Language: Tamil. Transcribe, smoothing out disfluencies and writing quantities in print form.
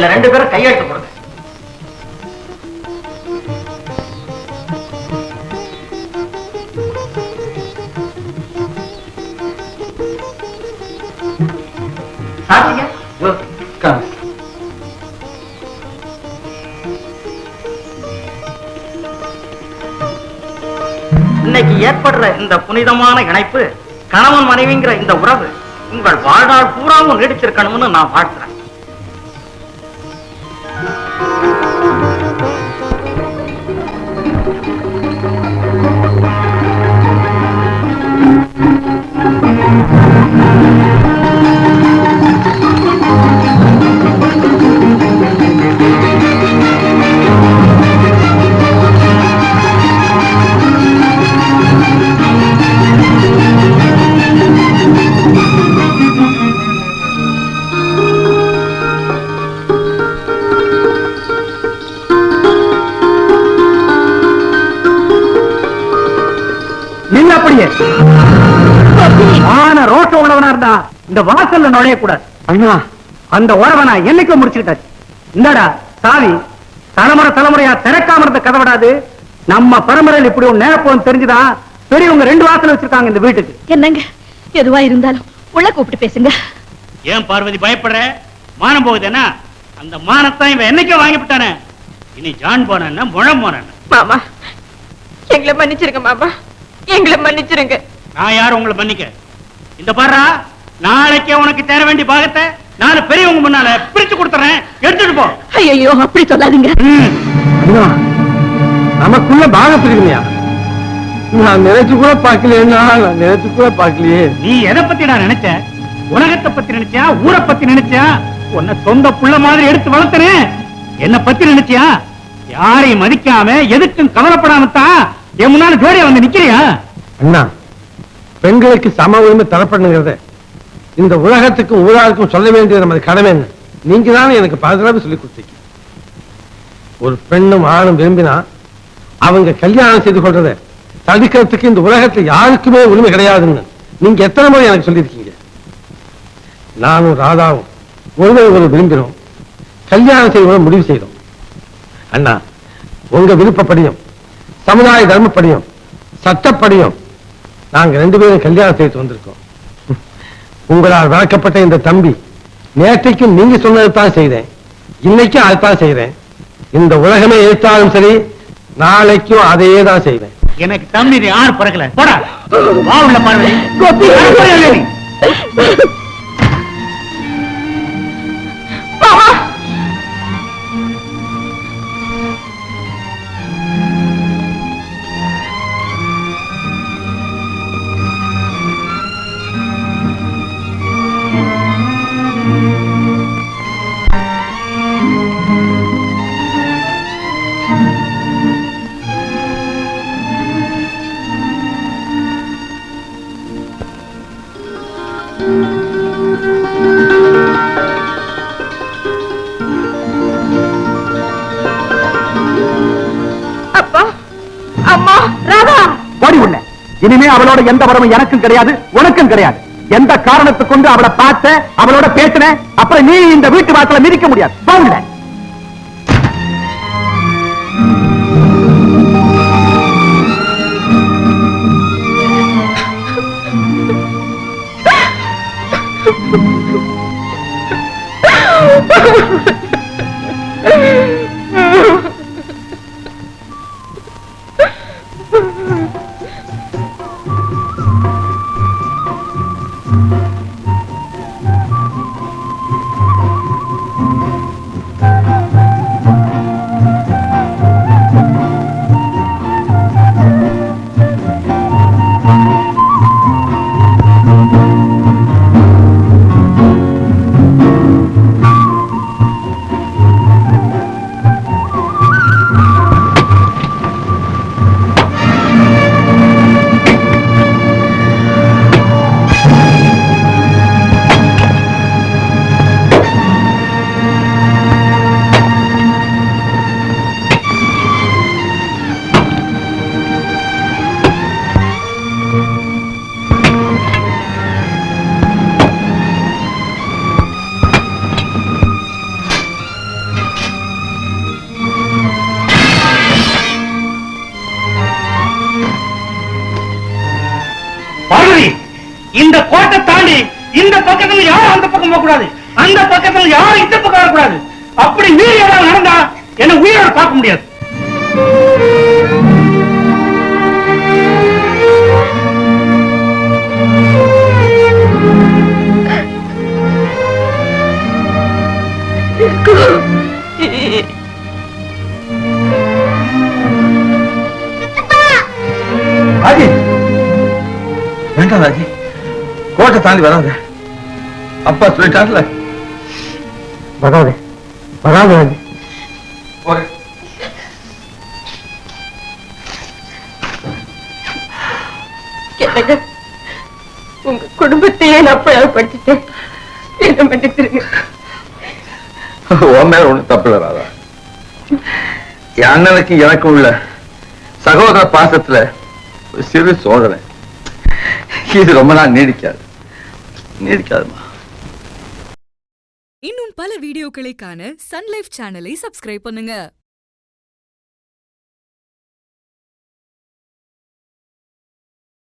இதுல 2 பேரும் கையெழுத்து கொடுங்க. இன்னைக்கு ஏற்படுற இந்த புனிதமான இணைப்பு, கணவன் மனைவிங்கிற இந்த உறவு உங்கள் வாழ்நாள் பூராவும் நீடிச்சிருக்கணும்னு நான் வாழ்த்துறேன். ரோஷம் உள்ளவனா இருந்தா இந்த வாசல்ல நுழைய கூடாது. அந்த உறவனா என்னைக்கு முடிச்சுக்கிட்டாச்சு. இந்தடா சாவி, தலைமுறையா திறக்காம இருந்த கதவிடாது. நம்ம பரம்பரையில் இப்படி ஒரு நேரப்போம் தெரிஞ்சுதான் பெரியவங்க 2 வாசல் வச்சிருக்காங்க இந்த வீட்டுக்கு. என்னங்க எதுவா இருந்தாலும் உள்ள கூப்பிட்டு பேசுங்க. ஏன் பார்வதி பயப்படுற? மானம் போகுதுன்னா அந்த மானத்தான் இவன் என்னைக்கே வாங்கிவிட்டானே. இனி ஜான் போன முழம் போன. மாமா எங்களை மன்னிச்சிருங்க. மாமா எங்களை மன்னிச்சிருங்க. நான் யாரும் உங்களை மன்னிக்க. இந்த பாரா, நாளைக்கே உனக்கு தர வேண்டிய பாகத்தை 4 பெரியவங்க முன்னால பிரிச்சு கொடுத்துறேன், எடுத்துட்டு போ. ஐயோ அப்படி சொல்லாதீங்க. நமக்குள்ள பாகம் பிரிக்கலையா? நான் நினைச்சு கூட பார்க்கலையே. நீ எதை பத்தி நான் நினைச்ச? உலகத்தை பத்தி நினைச்சியா, ஊரை பத்தி நினைச்சியா? உன்னை சொந்த புள்ள மாதிரி எடுத்து வளர்த்தனேன். என்ன பத்தி நினைச்சியா? யாரையும் மதிக்காம எதுக்கும் கவலைப்படாமத்தான் என் முன்னால ஜோடியா வந்து நிக்கிறியா? அண்ணா, பெண்களுக்கு சம உரிமை தரப்படுங்கிறத இந்த உலகத்துக்கும் ஊராருக்கும் சொல்ல வேண்டியது நமது கடமை. நீங்க தானே எனக்கு பாதுகாப்பு சொல்லி கொடுத்தீங்க. ஒரு பெண்ணும் ஆணும் விரும்பினா அவங்க கல்யாணம் செய்து கொள்றத தடுக்கிறதுக்கு இந்த உலகத்துல யாருக்குமே உரிமை கிடையாதுன்னு நீங்க எத்தனை முறை எனக்கு சொல்லியிருக்கீங்க. நானும் ராதாவும் ஒரு விரும்பினோம், கல்யாணம் செய்வோம் முடிவு செய்தோம். அண்ணா, உங்க விருப்பப்படியும் சமுதாய தர்மப்படியும் சட்டப்படியும் நாங்க 2 பேரும் கல்யாணம் செய்து வந்திருக்கோம். உங்களால் வளர்க்கப்பட்ட இந்த தம்பி நேற்றைக்கும் நீங்க சொன்னதுதான் செய்தேன், இன்னைக்கும் அதைத்தான் செய்யறேன். இந்த உலகமே ஏற்றாலும் சரி, நாளைக்கும் அதையே தான் செய்வேன். எனக்கு தம்பி யாரு பிறக்கல. போடா வா உள்ள பார்வை. இனிமே அவளோட எந்த வரமும் எனக்கும் கிடையாது, உனக்கும் கிடையாது. எந்த காரணத்தை கொண்டு அவளை பார்த்த, அவளோட பேசின, அப்புறம் நீ இந்த வீட்டு வாசல மிதிக்க முடியாது. போங்க. பக்கத்துல யாரும் அந்த பக்கம் போக கூடாது, அந்த பக்கத்துல யாரும் இந்த பக்கம் வரக்கூடாது. அப்படி மீறி ஏதாவது நடந்தா என்ன உயிரோட பார்க்க முடியாது. ராஜி வேண்டாம் ராஜி, கோட்டை தாண்டி வராத. அப்பா சொல்லிட்டார்ல. வராது வராது ராஜி. கேளுங்க, உங்க குடும்பத்தையே நான் பழப்படுத்திட்டேன். என்ன மன்னிச்சிருங்க. உன் மேல ஒண்ணு தப்பு வராதா? என் அண்ணனுக்கு எனக்கு உள்ள சகோதர பாசத்துல ஒரு சிறு சோதனை. இது ரொம்ப நாள் நீடிக்காதுமா. இன்னும் பல வீடியோக்களை காண சன் லைஃப் சேனலை சப்ஸ்கிரைப் பண்ணுங்க.